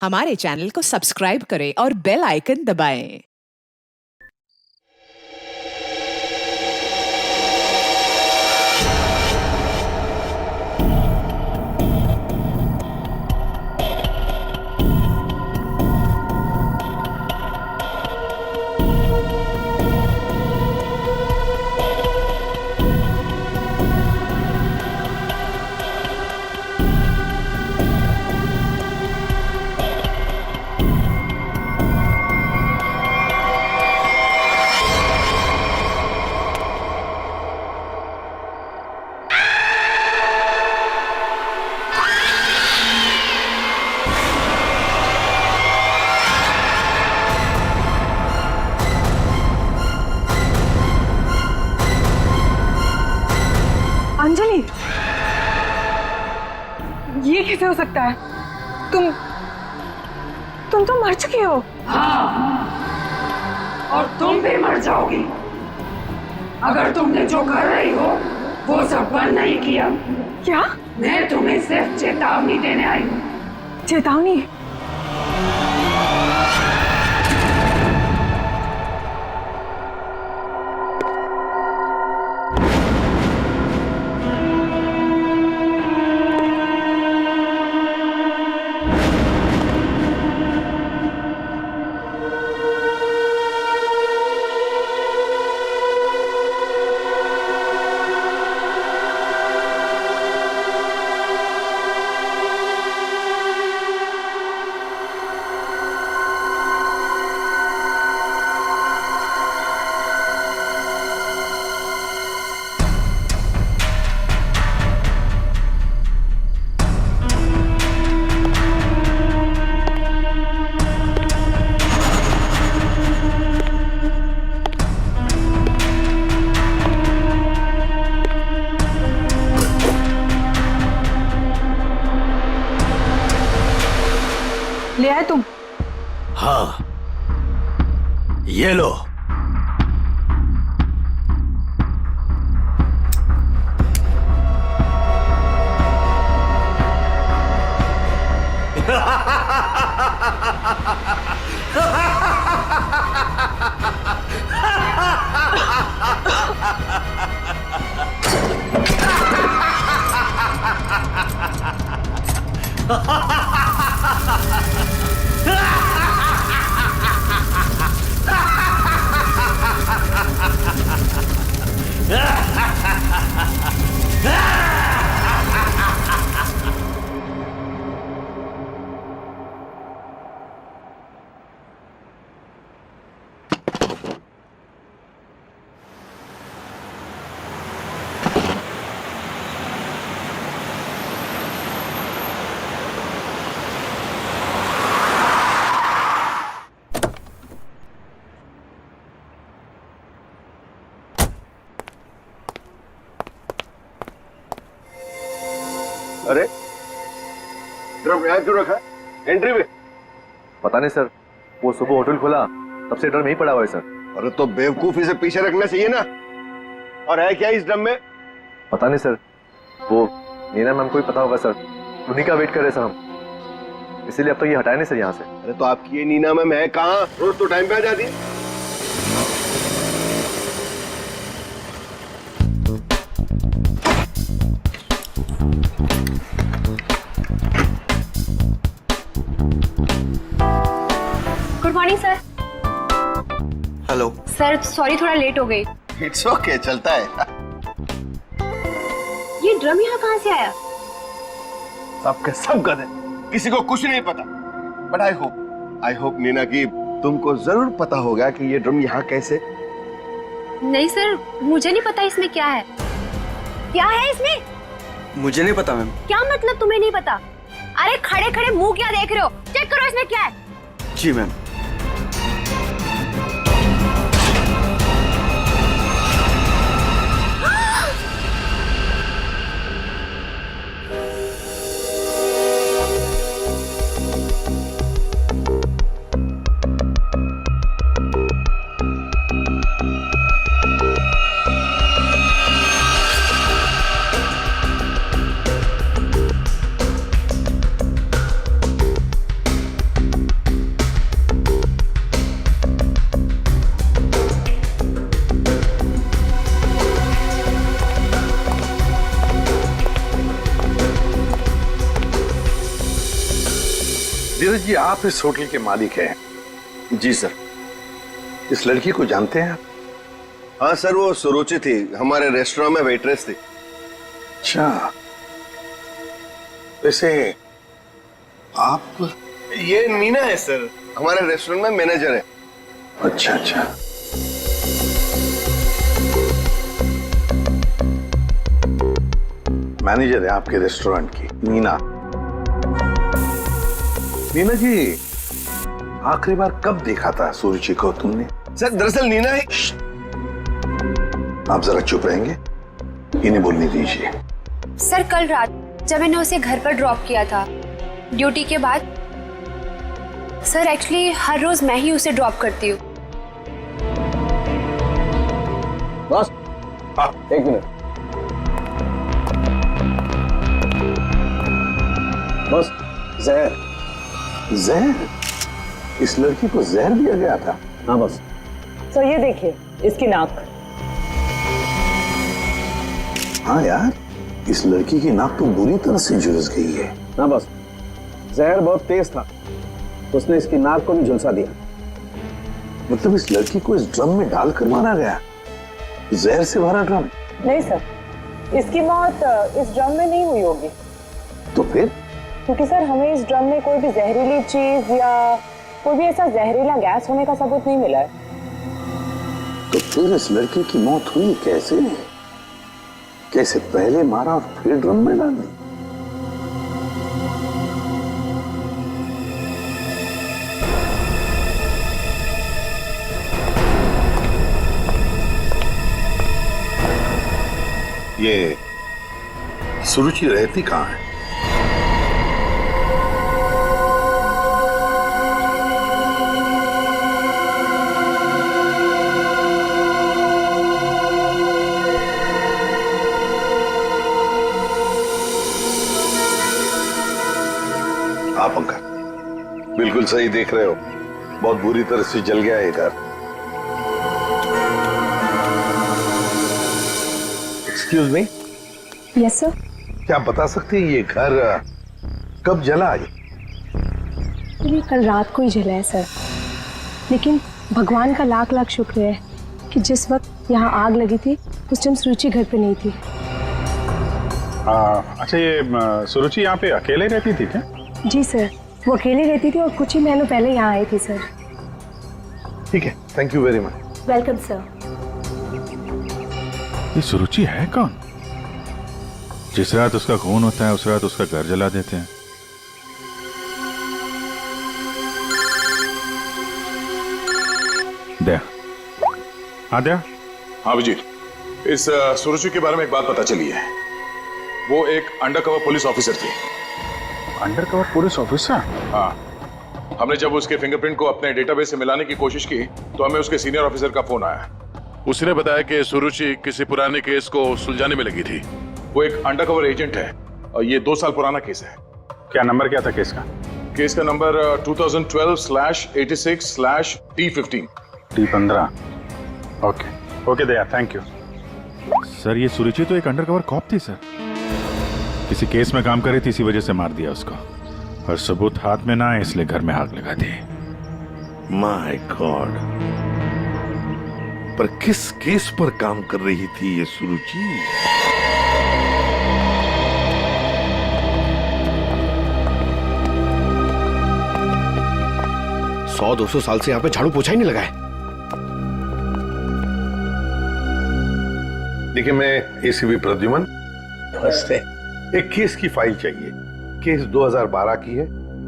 हमारे चैनल को सब्सक्राइब करें और बेल आइकन दबाएं। अंजलि, ये कैसे हो सकता है? तुम तो मर चुकी हो। हाँ, और तुम भी मर जाओगी अगर तुमने जो कर रही हो वो सब बंद नहीं किया। क्या? मैं तुम्हें सिर्फ चेतावनी देने आई हूँ। चेतावनी? ले आए तुम? हाँ, ये लो। अरे ड्रम यहाँ क्यों रखा है? एंट्री में? पता नहीं सर, वो सुबह होटल खोला तब से ड्रम यहीं पड़ा हुआ है सर। अरे तो बेवकूफी से पीछे रखना चाहिए ना। और है क्या इस ड्रम में? पता नहीं सर, वो नीना मैम को ही पता होगा सर, उन्हीं का वेट कर रहे सर हम, इसीलिए अब तक ये हटाए नहीं सर यहाँ से। अरे तो आपकी ये नीना मैम है कहाँ? रोज तो टाइम पे आ जाती है। Good morning sir. Hello sir sorry, थोड़ा लेट हो गई। इट्स ओके, चलता है। ये ड्रम यहाँ कहाँ से आया? सबके सब गधे, किसी को कुछ नहीं पता। बट आई होप नीना की तुमको जरूर पता होगा कि ये ड्रम यहाँ कैसे। नहीं सर, मुझे नहीं पता इसमें क्या है। क्या है इसमें? मुझे नहीं पता मैम। क्या मतलब तुम्हें नहीं पता? अरे खड़े खड़े मुंह क्या देख रहे हो? चेक करो इसमें क्या है। जी मैम। धीरज जी, आप इस होटल के मालिक हैं। जी सर। इस लड़की को जानते हैं आप? हाँ सर, वो सुरुचि थी, हमारे रेस्टोरेंट में वेट्रेस थी। अच्छा, वैसे आप? ये नीना है सर, हमारे रेस्टोरेंट में मैनेजर है। अच्छा अच्छा। मैनेजर है आपके रेस्टोरेंट की, नीना। नीना जी, आखिरी बार कब देखा था सुरुचि को तुमने? सर दरअसल नीना है। आप जरा चुप रहेंगे, इन्हें बोलने दीजिए। सर कल रात जब मैंने उसे घर पर ड्रॉप किया था ड्यूटी के बाद। सर एक्चुअली हर रोज मैं ही उसे ड्रॉप करती हूँ। बॉस, हाँ, 1 मिनट। बॉस, जहर। जहर? इस लड़की को जहर दिया गया था? हाँ बॉस। सर ये देखिए, इसकी नाक। हाँ यार, इस लड़की की नाक तो बुरी तरह से झुलस गई है। हाँ बॉस, जहर बहुत तेज था, उसने इसकी नाक को भी झुलसा दिया। मतलब इस लड़की को इस ड्रम में डालकर मारा गया? जहर से भरा ड्रम? नहीं सर, इसकी मौत इस ड्रम में नहीं हुई होगी। तो फिर? क्योंकि सर हमें इस ड्रम में कोई भी जहरीली चीज या कोई भी ऐसा जहरीला गैस होने का सबूत नहीं मिला है। तो फिर इस लड़की की मौत हुई कैसे? कैसे पहले मारा और फिर ड्रम में डाल दी? ये सुरुचि रहती कहाँ है? आप अंकल बिल्कुल सही देख रहे हो, बहुत बुरी तरह से जल गया है घर। Excuse me. Yes sir. क्या आप बता सकते हैं ये घर कब जला? ये कल रात को ही जला है सर, लेकिन भगवान का लाख लाख शुक्र है कि जिस वक्त यहाँ आग लगी थी उस टाइम सुरुचि घर पे नहीं थी। अच्छा, ये सुरुचि यहाँ पे अकेले रहती थी क्या? जी सर, वो अकेले रहती थी और कुछ ही महीनों पहले यहाँ आई थी सर। ठीक है, thank you very much. Welcome sir. ये सुरुचि है कौन? जिस रात उसका खून होता है उस रात उसका घर जला देते हैं। दया, हाँ दया। हाँ अभिजीत, इस सुरुचि के बारे में एक बात पता चली है। वो एक अंडरकवर पुलिस ऑफिसर थी। Undercover police officer? हाँ, हमने जब उसके फिंगरप्रिंट को अपने डेटाबेस से मिलाने की कोशिश की तो हमें उसके सीनियर ऑफिसर का फोन आया। उसने बताया कि सुरुचि किसी पुराने केस को सुलझाने में लगी थी। वो एक अंडरकवर एजेंट है और ये 2 साल पुराना केस है। क्या नंबर क्या था केस का? केस का number 2012/86/T15। T15। Okay okay Daya, thank you sir. ये सुरुचि तो एक अंडरकवर कॉप थी सर, किसी केस में काम कर रही थी, इसी वजह से मार दिया उसको, और सबूत हाथ में ना आए इसलिए घर में आग लगा दी। माय गॉड, पर किस केस पर काम कर रही थी ये सुरुचि? सौ 200 साल से यहाँ पे झाड़ू पोछा ही नहीं लगा है। देखिए, मैं एसीपी प्रद्युमन। नमस्ते। एक केस की फाइल चाहिए। केस 2012 की है,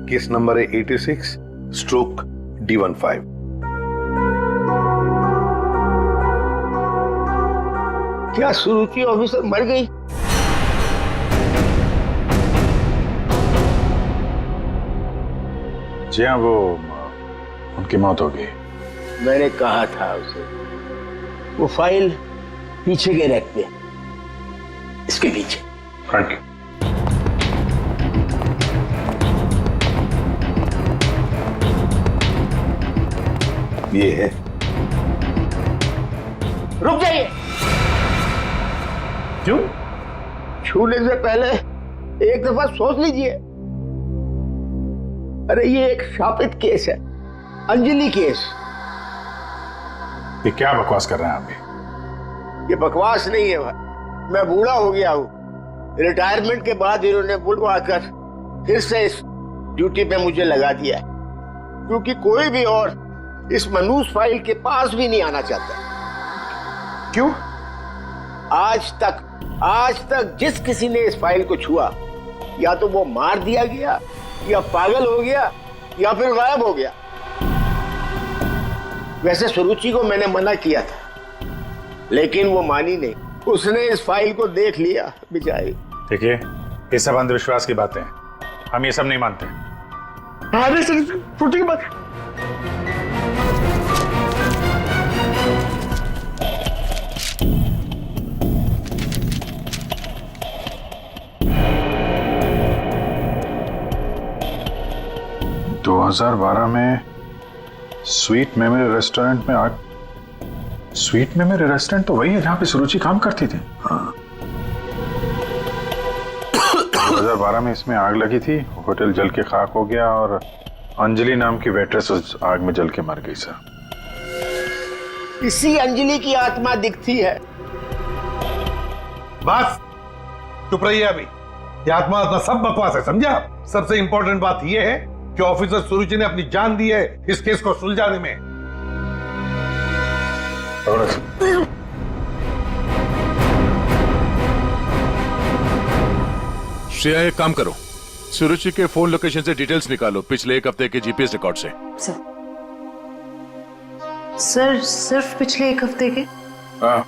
केस नंबर है 86/D15। क्या सुरुचि ऑफिसर मर गई? जी हाँ, वो उनकी मौत हो गई। मैंने कहा था उसे, वो फाइल पीछे के रैक पे, इसके पीछे। Thank you. ये है। रुक जाइए। क्यों? छूने से पहले एक दफा सोच लीजिए। अरे ये एक शापित केस है, अंजलि केस। ये क्या बकवास कर रहे हैं आप भी? ये बकवास नहीं है भाई, मैं बूढ़ा हो गया हूँ। रिटायरमेंट के बाद इन्होंने बुलवाकर फिर से इस ड्यूटी पे मुझे लगा दिया है, क्योंकि कोई भी और इस मनूस फाइल के पास भी नहीं आना चाहता। क्यों? आज तक जिस किसी ने इस फाइल को छुआ, या तो वो मार दिया गया, या पागल हो गया, या फिर गायब हो गया। वैसे सुरुचि को मैंने मना किया था, लेकिन वो मानी नहीं। उसने इस फाइल को देख लिया बेचारी। देखिए, ये सब अंधविश्वास की बातें हैं, हम ये सब नहीं मानते। अरे सर, छोटी की बात। तो 2012 में स्वीट मेमोरी रेस्टोरेंट में आग। स्वीट मेमोरी रेस्टोरेंट तो वही है जहां पे सुरुचि काम करती थी। हाँ। 2012 में इसमें आग लगी थी, होटल जल के खाक हो गया और अंजलि नाम की वेट्रेस उस आग में जल के मर गई सर। इसी अंजलि की आत्मा दिखती है। बस चुप रहिए अभी। ये आत्मा सब बकवास है, समझा? सबसे इंपॉर्टेंट बात यह है कि ऑफिसर सुरुचि ने अपनी जान दी है इस केस को सुलझाने में। श्रेया, एक काम करो, सुरुचि के फोन लोकेशन से डिटेल्स निकालो पिछले एक हफ्ते के जीपीएस रिकॉर्ड से। सर सिर्फ पिछले एक हफ्ते के? हाँ,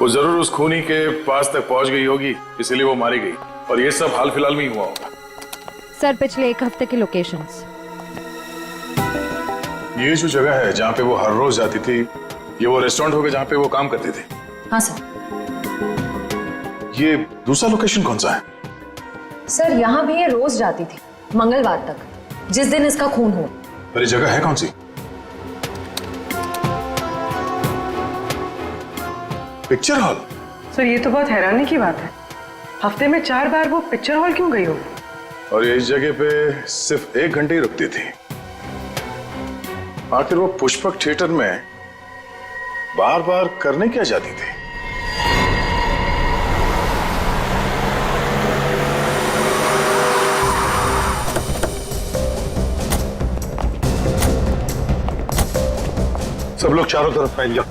वो जरूर उस खूनी के पास तक पहुंच गई होगी, इसीलिए वो मारी गई, और ये सब हाल फिलहाल में ही हुआ होगा। सर पिछले एक हफ्ते के लोकेशंस। ये जो जगह है जहाँ पे वो हर रोज जाती थी, ये वो रेस्टोरेंट होगा जहाँ पे वो काम करती थी? हाँ सर। ये दूसरा लोकेशन कौन सा है? सर यहाँ भी ये रोज जाती थी, मंगलवार तक, जिस दिन इसका खून हुआ। पर ये जगह है कौन सी? Picture hall. सर ये तो बहुत हैरानी की बात है, हफ्ते में 4 बार वो पिक्चर हॉल क्यों गई होगी? और ये इस जगह पे सिर्फ 1 घंटे ही रुकती थी। आखिर वो पुष्पक थिएटर में बार बार करने क्या जाती थी? सब लोग चारों तरफ फैल जाओ।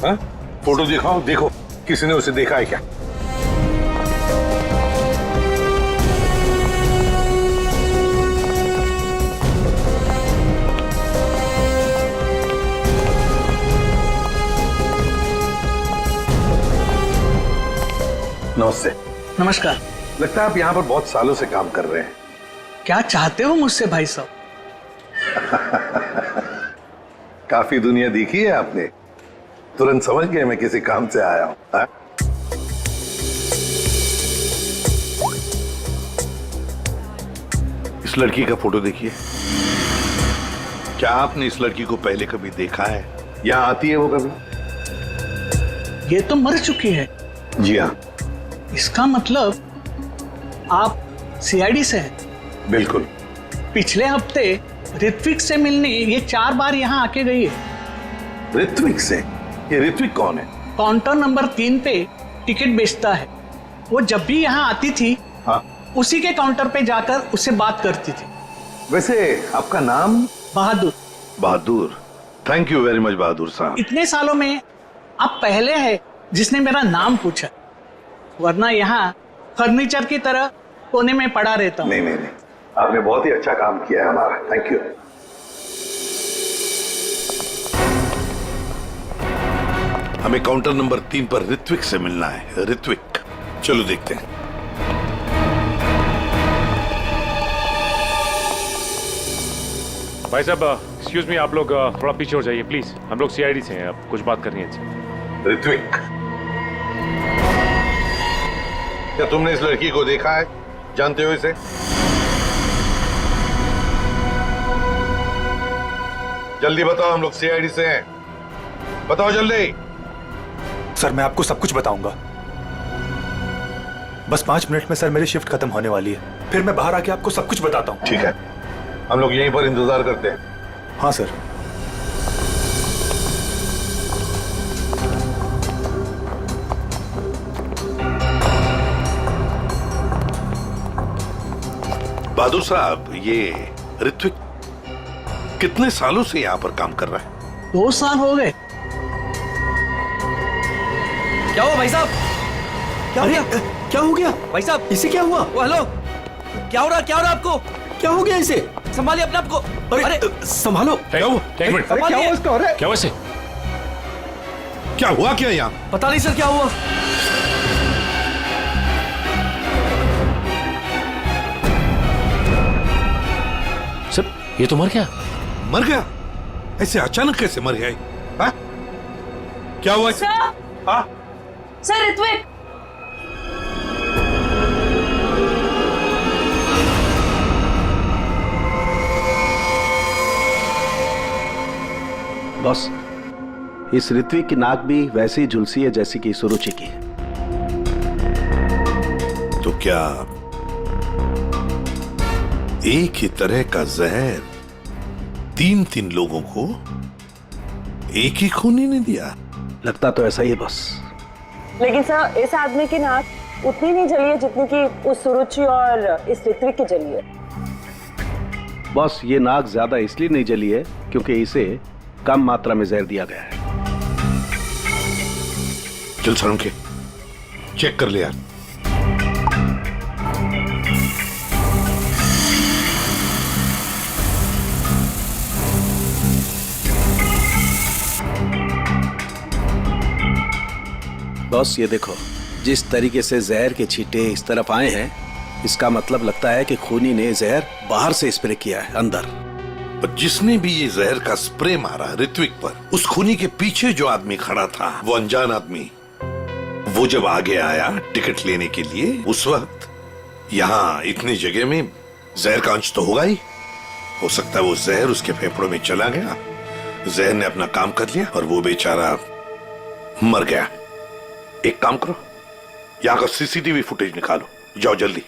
हाँ? फोटो दिखाओ, देखो किसी ने उसे देखा है क्या? नमस्ते। नमस्कार। लगता है आप यहाँ पर बहुत सालों से काम कर रहे हैं। क्या चाहते हो मुझसे भाई साहब? काफी दुनिया देखी है आपने, तुरंत समझ गए मैं किसी काम से आया हूँ। इस लड़की का फोटो देखिए। क्या आपने इस लड़की को पहले कभी देखा है? यहाँ आती है वो कभी? ये तो मर चुकी है। जी हाँ। इसका मतलब आप सीआईडी से हैं? बिल्कुल। पिछले हफ्ते ऋत्विक से मिलने ये 4 बार यहाँ आके गई है। ऋत्विक से? ये ऋत्विक कौन है? काउंटर नंबर 3 पे टिकट बेचता है। वो जब भी यहाँ आती थी, हाँ, उसी के काउंटर पे जाकर उससे बात करती थी। वैसे आपका नाम? बहादुर। बहादुर, थैंक यू वेरी मच बहादुर साहब। इतने सालों में आप पहले हैं जिसने मेरा नाम पूछा, वरना यहाँ फर्नीचर की तरह कोने में पड़ा रहता हूँ। नहीं, आपने बहुत ही अच्छा काम किया है हमारा, थैंक यू। हमें काउंटर नंबर 3 पर ऋत्विक से मिलना है। ऋत्विक, चलो देखते हैं। भाई साहब एक्सक्यूज मी, आप लोग थोड़ा पीछे हो जाइए प्लीज, हम लोग सीआईडी से हैं, अब कुछ बात करनी है। ऋत्विक, क्या तुमने इस लड़की को देखा है? जानते हो इसे? जल्दी बताओ, हम लोग सीआईडी से हैं, बताओ जल्दी। सर मैं आपको सब कुछ बताऊंगा, बस 5 मिनट में सर मेरी शिफ्ट खत्म होने वाली है, फिर मैं बाहर आके आपको सब कुछ बताता हूँ। ठीक है, हम लोग यहीं पर इंतजार करते हैं। हाँ सर। बहादुर साहब, ये ऋत्विक कितने सालों से यहाँ पर काम कर रहा है? 2 साल हो गए। क्या हुआ भाई साहब? क्या हो गया? क्या हो गया भाई साहब? इसे क्या हुआ? हेलो, क्या हो रहा आपको? क्या हो गया इसे? संभालिए अपने आप को। अरे संभालो। क्या हुआ? क्या हुआ इसको? अरे क्या हुआ इसे? क्या हुआ क्या यहाँ? पता नहीं सर क्या हुआ। सर, ये तो मर गया। मर गया? ऐसे अचानक कैसे मर गया? हाँ? क्या हुआ? हाँ? सर ऋत्विक, बॉस, इस ऋत्विक की नाक भी वैसे ही झुलसी है जैसी कि सुरुचि की है। तो क्या एक ही तरह का जहर 3 लोगों को एक ही खूनी ने दिया? लगता तो ऐसा ही है बॉस। लेकिन सर, इस आदमी की नाक उतनी नहीं जली है जितनी कि उस सुरुचि और इस ऋत्विक की जली है। बॉस, ये नाक ज्यादा इसलिए नहीं जली है क्योंकि इसे कम मात्रा में जहर दिया गया है। चल सरोंके, चेक कर ले यार। बॉस, ये देखो, जिस तरीके से जहर के छींटे इस तरफ आए हैं, इसका मतलब लगता है कि खूनी ने जहर बाहर से स्प्रे किया है अंदर। पर जिसने भी ये जहर का स्प्रे मारा ऋत्विक पर, उस खूनी के पीछे जो आदमी खड़ा था, वो अनजान आदमी, वो जब आगे आया टिकट लेने के लिए, उस वक्त यहाँ इतनी जगह में जहर का अंश तो होगा ही। हो सकता है वो जहर उसके फेफड़ों में चला गया, जहर ने अपना काम कर लिया और वो बेचारा मर गया। एक काम करो, यहाँ का सीसीटीवी फुटेज निकालो, जाओ जल्दी।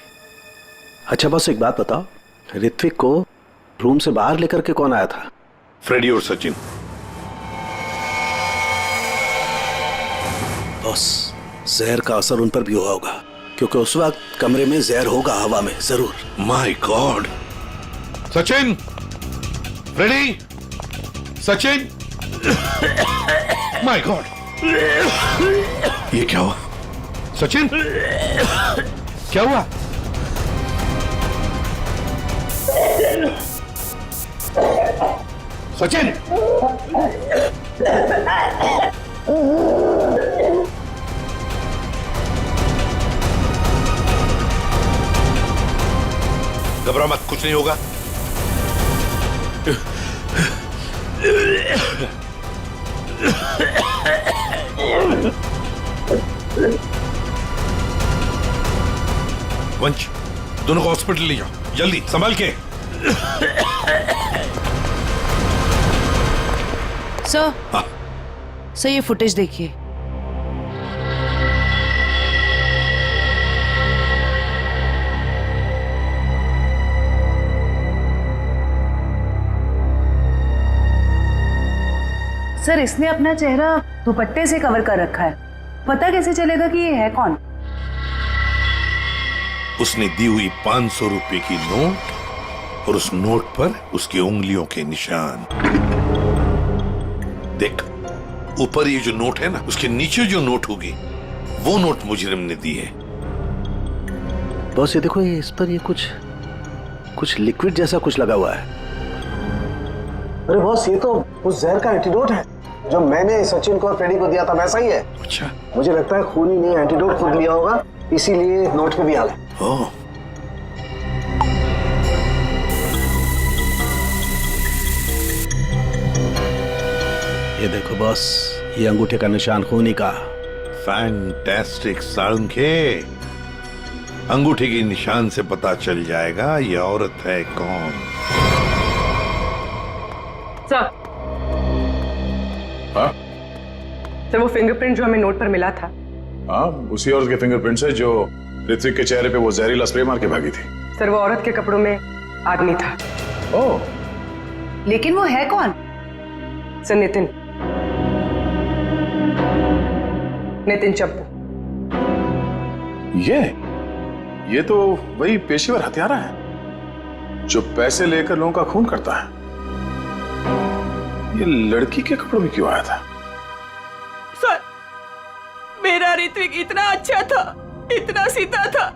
अच्छा बॉस, एक बात बताओ, ऋत्विक को रूम से बाहर लेकर के कौन आया था? फ्रेडी और सचिन। बॉस, जहर का असर उन पर भी हुआ होगा क्योंकि उस वक्त कमरे में जहर होगा, हवा में जरूर। My God! Sachin, Freddie, Sachin, my God! ये क्या हुआ? सचिन, क्या हुआ? सचिन! घबरा मत, कुछ नहीं होगा। वंश, दोनों को हॉस्पिटल ले जाओ, जल्दी, संभाल के। सर, सर ये फुटेज देखिए। सर, इसने अपना चेहरा दुपट्टे से कवर कर रखा है। पता कैसे चलेगा कि ये है कौन? उसने दी हुई 500 रुपए की नोट और उस नोट पर उसकी उंगलियों के निशान। देख, ऊपर ये जो नोट है ना, उसके नीचे जो नोट होगी वो नोट मुजरिम ने दी है। बॉस, ये देखो, ये इस पर ये कुछ लिक्विड जैसा कुछ लगा हुआ है। अरे बॉस, ये तो उस जहर का एंटीडोट है जो मैंने सचिन को और फ्रेडी को दिया था, वैसा ही है। अच्छा, मुझे लगता है खूनी ने एंटीडोट खुद लिया होगा, इसीलिए नोट पे भी आ गया। ओह, ये देखो बॉस, ये अंगूठे का निशान खूनी का। फैंटास्टिक साळुंखे। अंगूठे के निशान से पता चल जाएगा ये औरत है कौन। सर, हाँ? सर, वो फिंगरप्रिंट जो हमें नोट पर मिला था, हाँ, उसी औरत के फिंगरप्रिंट्स है जो ऋत्विक के चेहरे पे वो जहरीला स्प्रे मार के भागी थी। सर वो औरत के कपड़ों में आदमी था। ओह, लेकिन वो है कौन? सर नितिन, नितिन चप्पू। ये तो वही पेशेवर हत्यारा है जो पैसे लेकर लोगों का खून करता है। ये लड़की के कपड़ों में क्यों आया था? सर, मेरा ऋत्विक इतना अच्छा था, इतना सीधा था,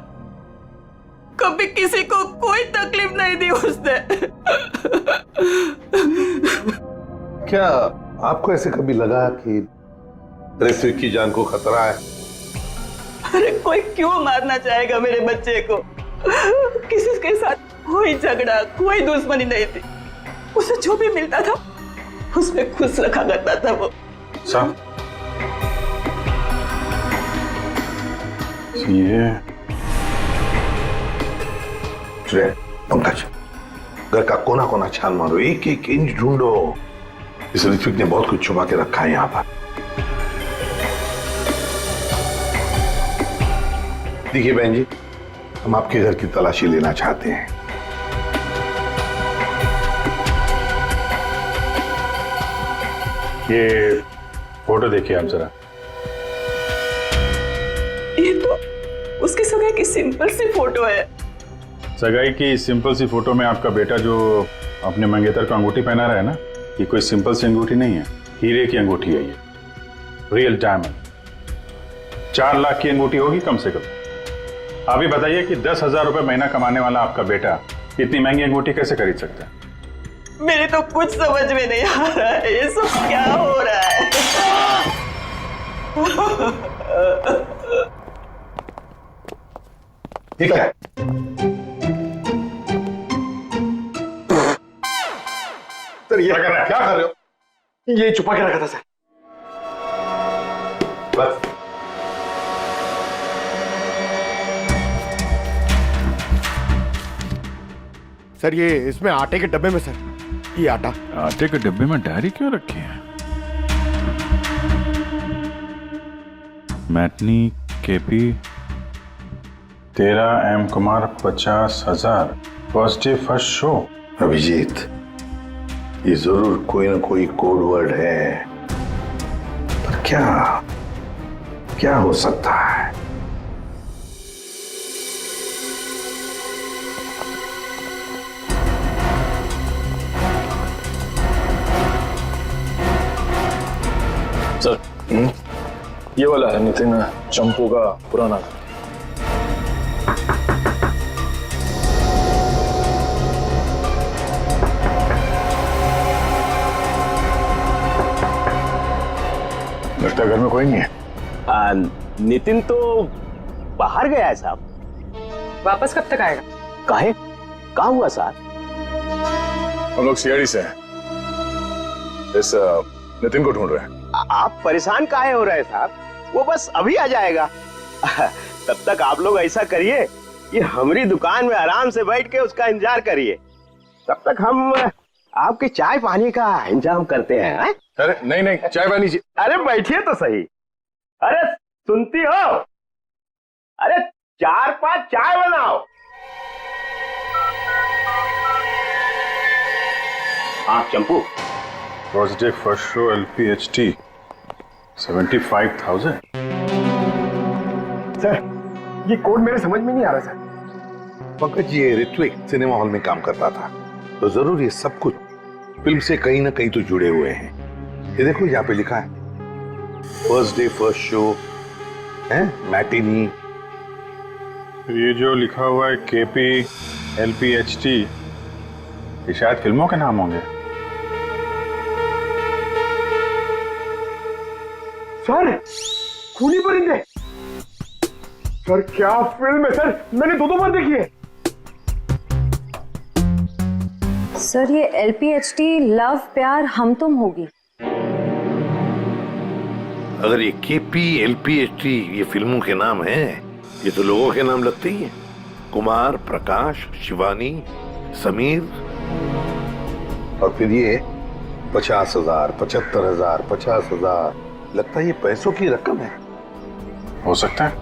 कभी किसी को कोई तकलीफ नहीं दी उसने। क्या आपको ऐसे कभी लगा कि ऋत्विक की जान को खतरा है? अरे कोई क्यों मारना चाहेगा मेरे बच्चे को? किसी के साथ कोई झगड़ा, कोई दुश्मनी नहीं थी। उसे जो भी मिलता था उसमें खुश रखा करता था वो। साहब, ये पंकज, घर का कोना कोना छान मारो, एक एक इंच ढूंढो। इस ऋत्विक ने बहुत कुछ छुपा के रखा है यहाँ पर। देखिए बहन जी, हम आपके घर की तलाशी लेना चाहते हैं। ये फोटो देखिए आप जरा। ये तो उसकी सगाई की सिंपल सी फोटो है। सगाई की सिंपल सी फोटो में आपका बेटा जो अपने मंगेतर को अंगूठी पहना रहा है ना, ये कोई सिंपल सी अंगूठी नहीं है, हीरे की अंगूठी है ये, रियल डायमंड। 4 लाख की अंगूठी होगी कम से कम। आप ही बताइए कि 10,000 रुपए महीना कमाने वाला आपका बेटा इतनी महंगी अंगूठी कैसे खरीद सकता है? मेरे तो कुछ समझ में नहीं आ रहा है, ये सब क्या हो रहा है? ठीक है, सर ये क्या कर रहे हो? ये छुपा के रखा था सर। बस सर ये इसमें आटे के डब्बे में सर, ये आटे के डब्बे में डायरी क्यों रखी है? Matinee KP 13 M Kumar 50,000 first day first show. Abhijeet, ये जरूर कोई ना कोई कोड वर्ड है, पर क्या हो सकता है? सर, ये वाला है नितिन चंपू का पुराना। लगता है घर में कोई नहीं है। नितिन तो बाहर गया है साहब। वापस कब तक आएगा? काहे? क्या हुआ साहब? हम लोग सीआईडी से हैं, इस नितिन को ढूंढ रहे हैं। आप परेशान काहे हो रहे हैं साहब? वो बस अभी आ जाएगा। तब तक आप लोग ऐसा करिए कि हमारी दुकान में आराम से बैठ के उसका इंतजार करिए। तब तक हम आपके चाय पानी का इंतजाम करते हैं। अरे नहीं, चाय पानी। अरे बैठिए तो सही। अरे सुनती हो? अरे 4-5 चाय बनाओ। हाँ Champu, first day first show LPHT 75,000। Sir ये कोड मेरे समझ में नहीं आ रहा सर। पंकज, ये ऋत्विक सिनेमा हॉल में काम करता था, तो जरूर ये सब कुछ फिल्म से कहीं ना कहीं तो जुड़े हुए हैं। ये देखो यहाँ पे लिखा है फर्स्ट डे फर्स्ट शो है, मैटिनी। ये जो लिखा हुआ है KP LPHT, ये शायद फिल्मों के नाम होंगे। सर खूनी परिंदे, सर क्या फिल्म है सर, मैंने 2 बार देखी है। सर ये LPHT लव प्यार हम तुम होगी। अगर ये KP LPHT ये फिल्मों के नाम हैं, ये तो लोगों के नाम लगते ही हैं। कुमार, प्रकाश, शिवानी, समीर, और फिर ये 50,000, 75,000, 50,000, लगता है ये पैसों की रकम है। हो सकता है,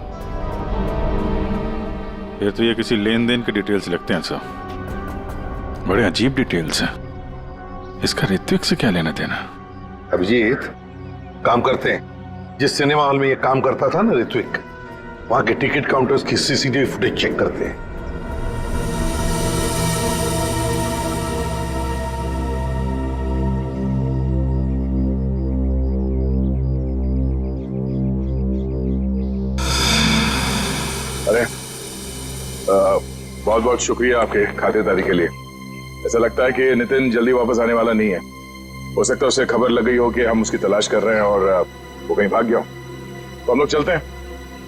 ये तो ये किसी लेन देन के डिटेल्स लगते हैं सर। बड़े अजीब डिटेल्स हैं। इसका ऋत्विक से क्या लेना देना? अभिजीत, काम करते हैं। जिस सिनेमा हॉल में ये काम करता था ना ऋत्विक, वहां के टिकट काउंटर्स की सीसीटीवी फुटेज चेक करते हैं। अरे बहुत बहुत शुक्रिया आपके खातिरदारी के लिए। ऐसा लगता है कि नितिन जल्दी वापस आने वाला नहीं है। हो सकता है उसे खबर लग गई हो कि हम उसकी तलाश कर रहे हैं और वो कहीं भाग गया हो। तो हम लोग चलते हैं,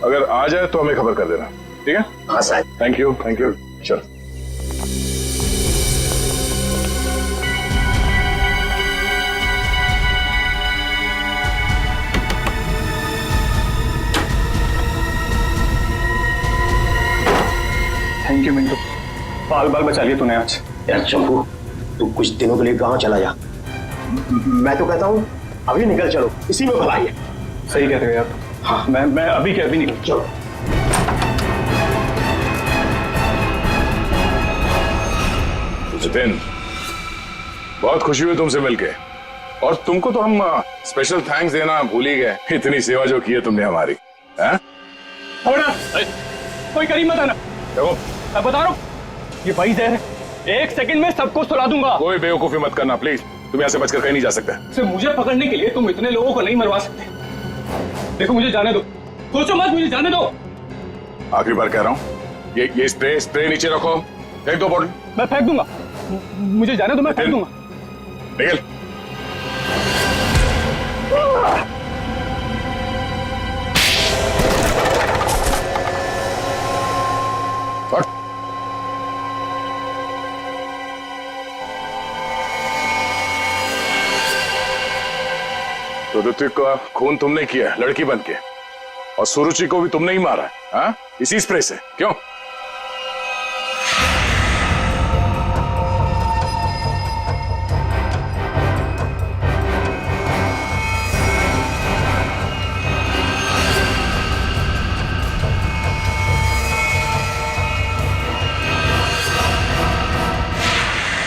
अगर आ जाए तो हमें खबर कर देना, ठीक है? हाँ सर। थैंक यू चल। थैंक यू मिंटू, बाल बाल बचा लिए तूने आज। यार चंपू, तू कुछ दिनों के लिए गांव चला जा। मैं तो कहता हूँ अभी निकल चलो, इसी में भलाई है। सही कह रहे हो आप। हाँ, मैं अभी के अभी निकल। चलो। जितेन, बहुत खुशी हुई तुमसे मिलके, और तुमको तो हम स्पेशल थैंक्स देना भूल ही गए। इतनी सेवा जो की है तुमने हमारी। कोई करीब मत आना। देखो, मैं बता रहा हूँ, ये भाई जहर है, 1 सेकंड में सबको सुला दूंगा। कोई बेवकूफी मत करना प्लीज, तुम यहाँ से बचकर कहीं नहीं जा सकते। सिर्फ मुझे पकड़ने के लिए तुम इतने लोगों को नहीं मरवा सकते। देखो मुझे जाने दो, सोचो मत, मुझे जाने दो। आखिरी बार कह रहा हूँ, ये स्प्रे नीचे रखो, फेंक दो बॉटल। मैं फेंक दूंगा, मुझे जाने दो, मैं फेंक दूंगा। निकल। तो ऋत्विक का खून तुमने किया है लड़की बन के, और सुरुचि को भी तुमने ही मारा है, हाँ? इसी स्प्रे से, क्यों?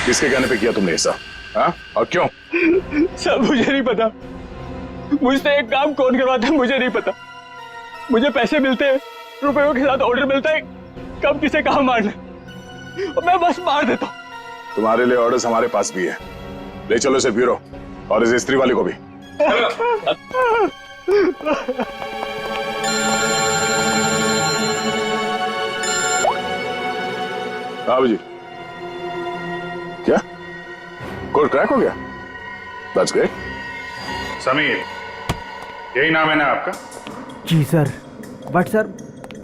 किसके कहने पे किया तुमने ऐसा, हाँ? और क्यों? सब मुझे नहीं पता, मुझसे एक काम कौन करवाता है मुझे नहीं पता। मुझे पैसे मिलते हैं, रुपयों के साथ ऑर्डर मिलता है, कब किसे कहाँ मारना, और मैं बस मार देता हूँ। तुम्हारे लिए ऑर्डर्स हमारे पास भी है, ले चलो इसे ब्यूरो, और इस स्त्री वाले को भी। हाँ जी, क्या कोड क्रैक हो गया? That's great. समीर, यही नाम है ना आपका? जी सर, बट सर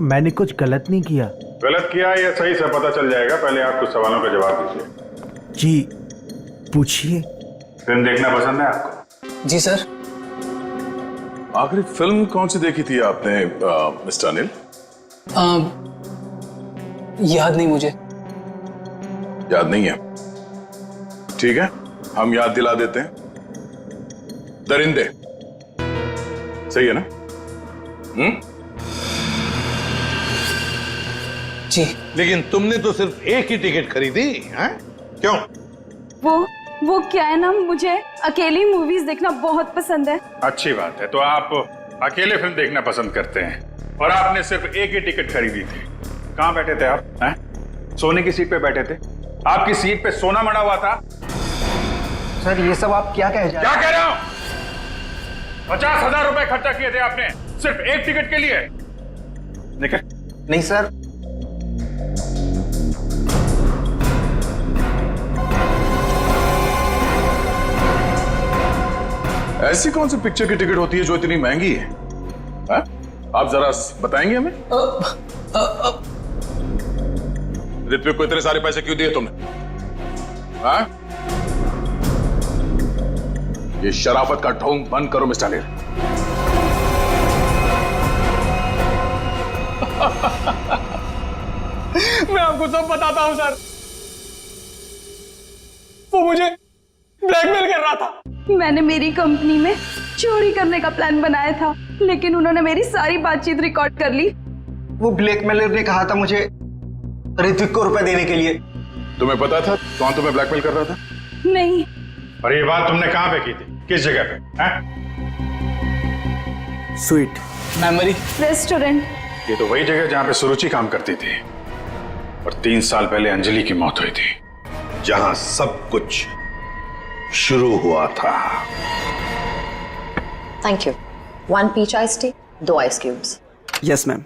मैंने कुछ गलत नहीं किया। गलत किया या सही से पता चल जाएगा, पहले आप कुछ सवालों का जवाब दीजिए। जी पूछिए। फिल्म देखना पसंद है आपको? जी सर। आखिरी फिल्म कौन सी देखी थी आपने मिस्टर अनिल? याद नहीं मुझे। याद नहीं है? ठीक है, हम याद दिला देते हैं। दरिंदे, सही है ना? जी। लेकिन तुमने तो सिर्फ एक ही टिकट खरीदी, हैं? क्यों? वो क्या है ना, मुझे अकेली मूवीज देखना बहुत पसंद है। अच्छी बात है, तो आप अकेले फिल्म देखना पसंद करते हैं, और आपने सिर्फ एक ही टिकट खरीदी थी। कहाँ बैठे थे आप, हैं? सोने की सीट पे बैठे थे? आपकी सीट पे सोना मड़ा हुआ था? सर ये सब आप क्या कह क्या कह रहा हूं? 50,000 रुपए खर्चा किए थे आपने सिर्फ एक टिकट के लिए। निकल। नहीं सर। ऐसी कौन सी पिक्चर की टिकट होती है जो इतनी महंगी है, हा? आप जरा बताएंगे हमें? ऋत्विक को इतने सारे पैसे क्यों दिए तुमने, हा? ये शराफत का ढोंग बंद करो मिस्टर अनिल। मैं आपको सब बताता हूं सर, वो मुझे ब्लैकमेल कर रहा था। मैंने मेरी कंपनी में चोरी करने का प्लान बनाया था, लेकिन उन्होंने मेरी सारी बातचीत रिकॉर्ड कर ली। वो ब्लैकमेलर ने कहा था मुझे ऋत्विक को रुपए देने के लिए, तुम्हें पता था कौन तुम्हें ब्लैकमेल कर रहा था? नहीं। और ये बात तुमने कहां पे की थी, किस जगह पे? हैं? Sweet memory restaurant. ये तो वही जगह जहां पे सुरुचि काम करती थी और 3 साल पहले अंजलि की मौत हुई थी। जहां सब कुछ शुरू हुआ था। Thank you. 1 peach ice tea, 2 ice cubes. Yes ma'am.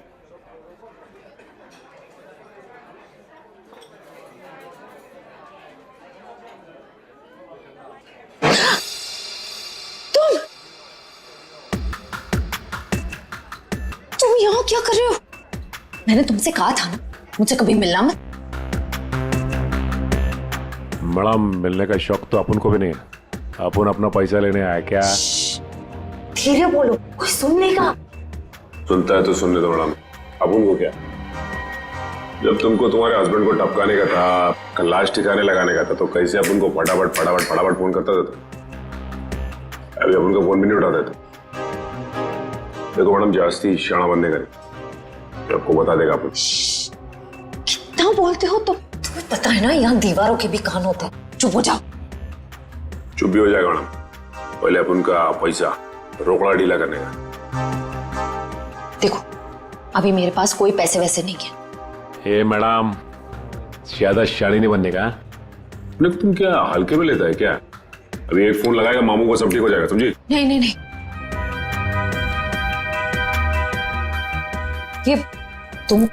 तुम यहाँ क्या कर रहे हो? मैंने तुमसे कहा था ना मुझसे कभी मिलना मत। मैडम, मिलने का शौक तो अपन को भी नहीं है। अपन अपना पैसा लेने आया क्या? धीरे बोलो, कोई सुन लेगा। सुनता है तो सुनने दो मैडम। अपन को क्या? जब तुमको तुम्हारे हस्बैंड को टपकाने का था, लाश ठिकाने लगाने का था, तो कैसे अपन को फटाफट फटाफट फटाफट फोन करता था? अभी अपन को फोन भी नहीं उठाते थे। देखो मैडम, जास्ती शाणा बनने का नहीं, आपको बता देगा अपन। कितना बोलते हो तुम? तुम्हें पता है ना यहाँ दीवारों के भी कान होते हैं। चुप हो जाओ। चुप भी हो जाएगा मैडम, पहले अपन का पैसा रोकड़ा ढीला करने का। देखो अभी मेरे पास कोई पैसे वैसे नहीं है। हे मैडम, ज्यादा शाड़ी नहीं बनने का। तुम क्या हल्के में लेता है क्या? अभी एक फोन लगाएगा मामू को, सब ठीक हो जाएगा, समझी? नहीं नहीं नहीं, तुम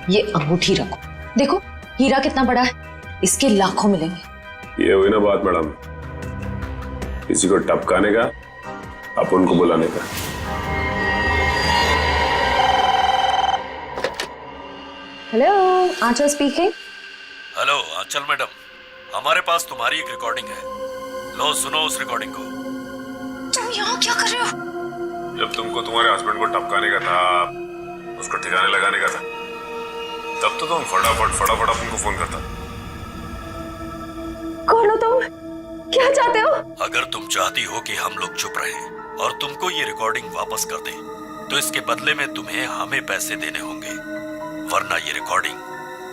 ये अंगूठी रखो। देखो हीरा कितना बड़ा है, इसके लाखों मिलेंगे। ये हुई ना बात मैडम, किसी को टपकाने का, अपन को बुलाने का। हेलो, आंचल स्पीकिंग। हेलो आंचल मैडम, हमारे पास तुम्हारी एक रिकॉर्डिंग है, लो सुनो उस रिकॉर्डिंग को। तुम यहाँ क्या कर रहे हो? जब तुमको तुम्हारे हस्बैंड को टपकाने का था, उसको ठिकाने लगाने का था, तब तो तुम फटाफट उनको फोन करता। कौन हो तुम? क्या चाहते हो? अगर तुम चाहती हो कि हम लोग चुप रहें और तुमको ये रिकॉर्डिंग वापस कर दें, तो इसके बदले में तुम्हें हमें पैसे देने होंगे, वरना ये रिकॉर्डिंग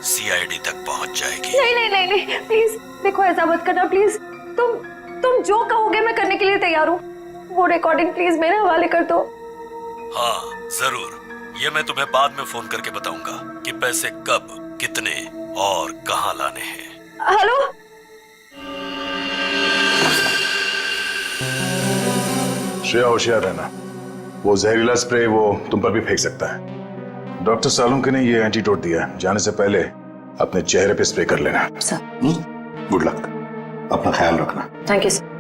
CID तक पहुंच जाएगी। नहीं नहीं नहीं नहीं, प्लीज देखो ऐसा मत करना प्लीज। तुम जो कहोगे मैं करने के लिए तैयार हूँ। वो रिकॉर्डिंग प्लीज मेरे हवाले कर दो। हाँ जरूर, ये मैं तुम्हें बाद में फोन करके बताऊंगा कि पैसे कब, कितने और कहां लाने हैं। हेलो, श्रेया, होशियार रहना। वो जहरीला स्प्रे वो तुम पर भी फेंक सकता है। डॉक्टर सालुंके ने ये एंटीडोट दिया, जाने से पहले अपने चेहरे पे स्प्रे कर लेना। गुड लक, अपना ख्याल रखना। Thank you sir.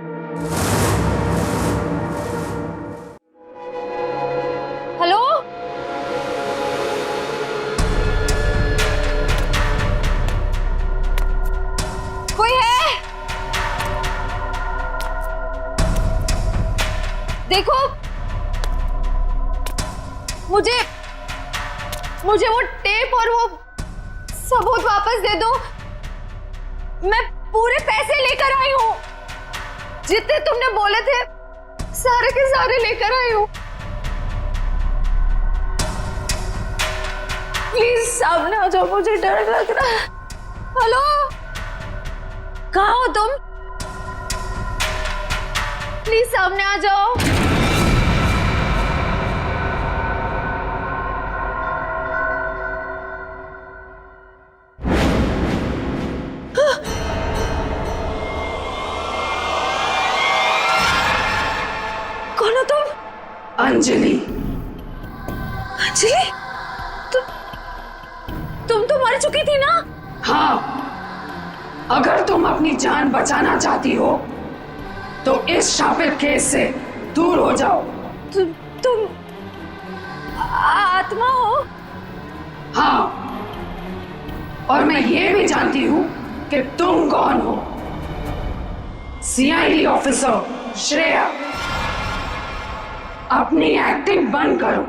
हेलो, कोई है? देखो मुझे वो टेप और वो सबूत वापस दे दो। मैं पूरे पैसे लेकर आई हूँ, जितने तुमने बोले थे सारे के सारे लेकर आई हूँ। प्लीज सामने आ जाओ, मुझे डर लग रहा है। हेलो, कहाँ हो तुम? प्लीज सामने आ जाओ। कौन हो तुम? अंजलि। अंजलि, तुम तो मर चुकी थी ना? हाँ, अगर तुम अपनी जान बचाना चाहती हो तो इस शापित केस से दूर हो जाओ। तुम आत्मा हो? हाँ, और मैं ये भी जानती हूँ कि तुम कौन हो। CID ऑफिसर श्रेया, अपनी एक्टिंग बंद करो।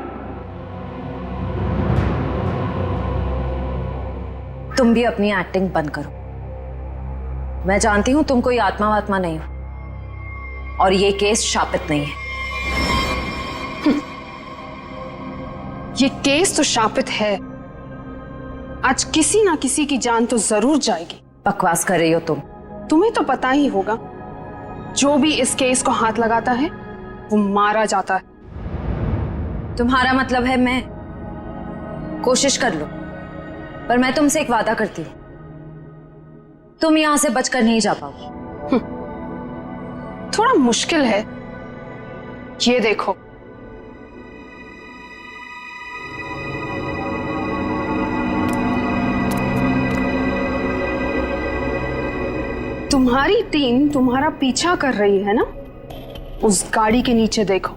तुम भी अपनी एक्टिंग बंद करो। मैं जानती हूं तुम कोई आत्मा वात्मा नहीं हो और ये केस शापित नहीं है। ये केस तो शापित है। आज किसी ना किसी की जान तो जरूर जाएगी। बकवास कर रही हो तुम। तुम्हें तो पता ही होगा, जो भी इस केस को हाथ लगाता है वो मारा जाता है। तुम्हारा मतलब है मैं कोशिश कर लो, पर मैं तुमसे एक वादा करती हूँ, तुम यहां से बचकर नहीं जा पाओगी। थोड़ा मुश्किल है, ये देखो। तुम्हारी टीम तुम्हारा पीछा कर रही है ना, उस गाड़ी के नीचे देखो।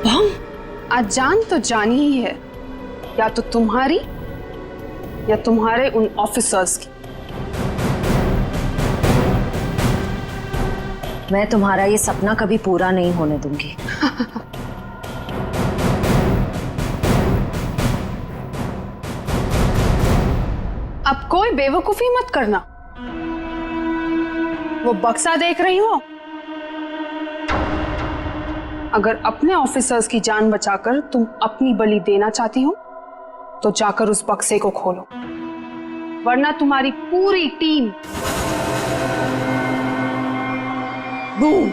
बम आज जान तो जानी ही है, या तो तुम्हारी या तुम्हारे उन ऑफिसर्स की। मैं तुम्हारा ये सपना कभी पूरा नहीं होने दूंगी। अब कोई बेवकूफी मत करना। वो बक्सा देख रही हो, अगर अपने ऑफिसर्स की जान बचाकर तुम अपनी बलि देना चाहती हो तो जाकर उस बक्से को खोलो, वरना तुम्हारी पूरी team boom.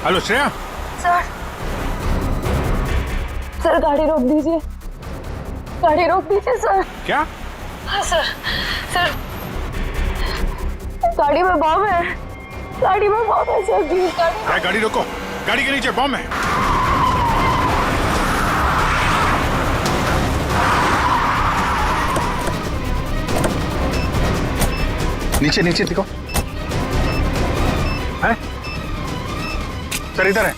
Hello Shreya. Sir गाड़ी रोक दीजिए, गाड़ी रोक दीजिए सर। क्या? हाँ सर, गाड़ी में बम है, गाड़ी में बम है सर। प्लीज गाड़ी रोको, गाड़ी के नीचे बम है। नीचे नीचे दिखो। है सर, इधर है।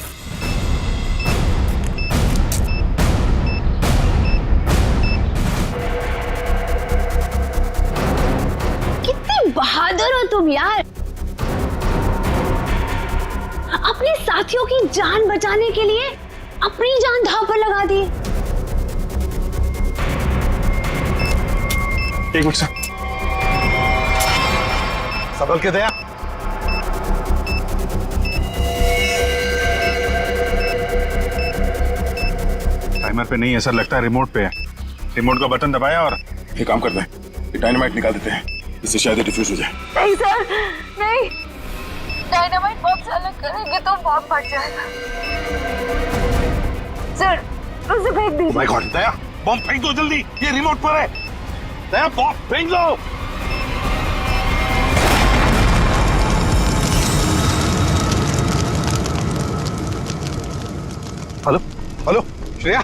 कितने बहादुर हो तुम यार, अपने साथियों की जान बचाने के लिए अपनी जान दांव पर लगा दी। एक मिनट सर, संभल के दया। टाइमर पे नहीं है सर, लगता है रिमोट पे है। रिमोट का बटन दबाया और ये काम करते हैं, ये डायनामाइट निकाल देते हैं, इससे शायद डिफ्यूज हो जाए। नहीं सर, नहीं, डायनामाइट बम से अलग करेंगे तो बम फट जाएगा। सर उसे फेंक दीजिए। माय गॉड, दया बम फेंक दो जल्दी, ये रिमोट पर है। दया बम फेंक दो। हेलो हेलो श्रेया,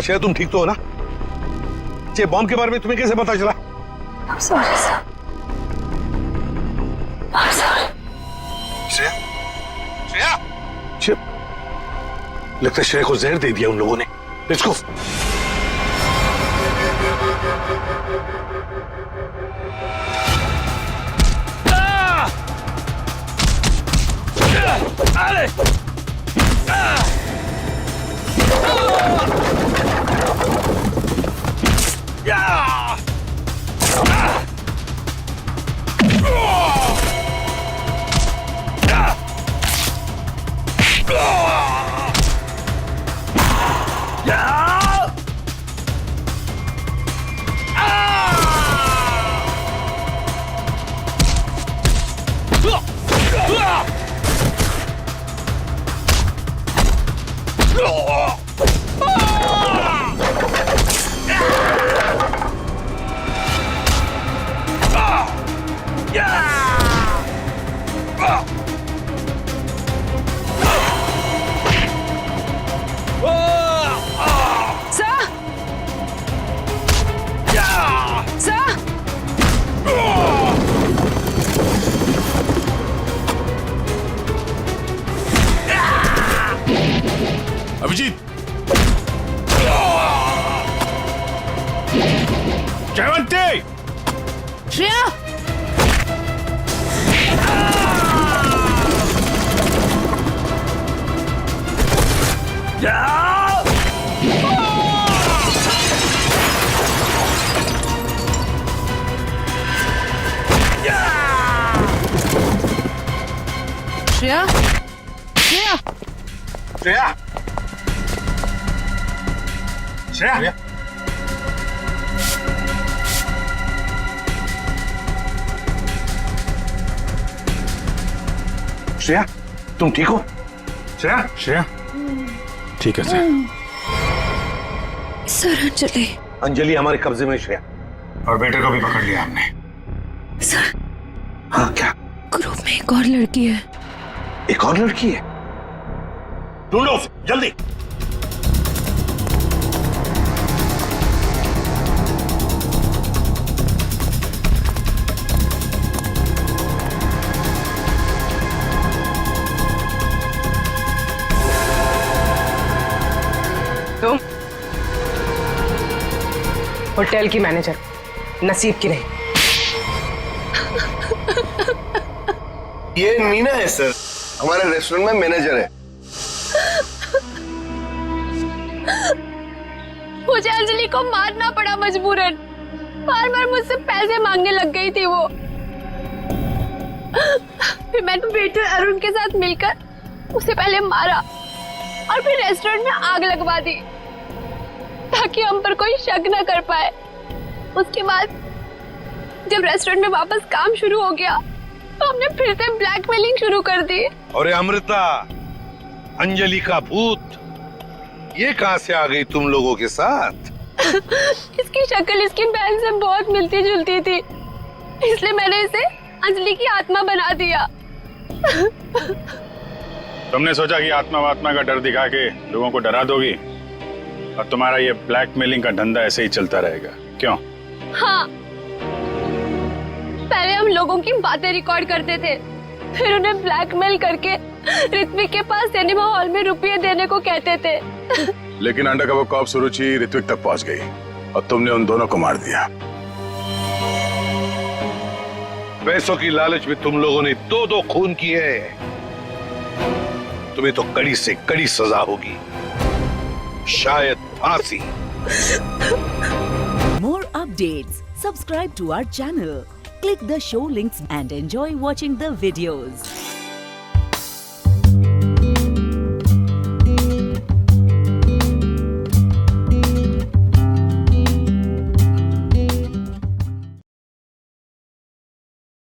श्रेया तुम ठीक तो हो ना? ये बॉम्ब के बारे में तुम्हें कैसे पता चला? I'm sorry sir, I'm sorry। Shreya, Shreya, लगता है श्रेया को जहर दे दिया उन लोगों ने। Let's go. अभिजीत, जयवंती, श्रेया, श्रेया, श्रेया, श्रेया, श्रेया, श्रेया, तुम ठीक हो? श्रेया, श्रेया, ठीक है सर। सर अंजलि। अंजलि हमारे कब्जे में, श्रेया। और बेटे को भी पकड़ लिया हमने। सर, हाँ क्या? ग्रुप में एक और लड़की है। एक और लड़की है? ढूंढो उसे, जल्दी। तुम होटल की मैनेजर, नसीब की नहीं। ये नीना है सर, हमारे रेस्टोरेंट में मैनेजर है। मुझे अंजलि को मारना पड़ा मजबूरन। बार बार मुझसे पैसे मांगने लग गई थी वो। फिर मैंने वेटर अरुण के साथ मिलकर उसे पहले मारा और फिर रेस्टोरेंट में आग लगवा दी ताकि हम पर कोई शक न कर पाए। उसके बाद जब रेस्टोरेंट में वापस काम शुरू हो गया तो हमने फिर से ब्लैकमेलिंग शुरू कर दी। अरे अमृता, अंजलि का भूत ये कहां से आ गई तुम लोगों के साथ? इसकी शक्ल इसकी बहन से बहुत मिलती जुलती थी, इसलिए मैंने इसे अंजलि की आत्मा बना दिया। तुमने सोचा कि आत्मा वात्मा का डर दिखा के लोगों को डरा दोगी और तुम्हारा ये ब्लैकमेलिंग का धंधा ऐसे ही चलता रहेगा, क्यों? हाँ, पहले हम लोगों की बातें रिकॉर्ड करते थे, फिर उन्हें ब्लैकमेल करके ऋत्विक के पास सिनेमा हॉल में रुपये देने को कहते थे। लेकिन अंडरकवर कॉप सुरुचि ऋत्विक तक पहुंच गई और तुमने उन दोनों को मार दिया। पैसों की लालच में तुम लोगों ने दो खून किए हैं। तुम्हें तो कड़ी से कड़ी सजा होगी, शायद फांसी। More updates, subscribe to our channel, click the show links and enjoy watching the videos.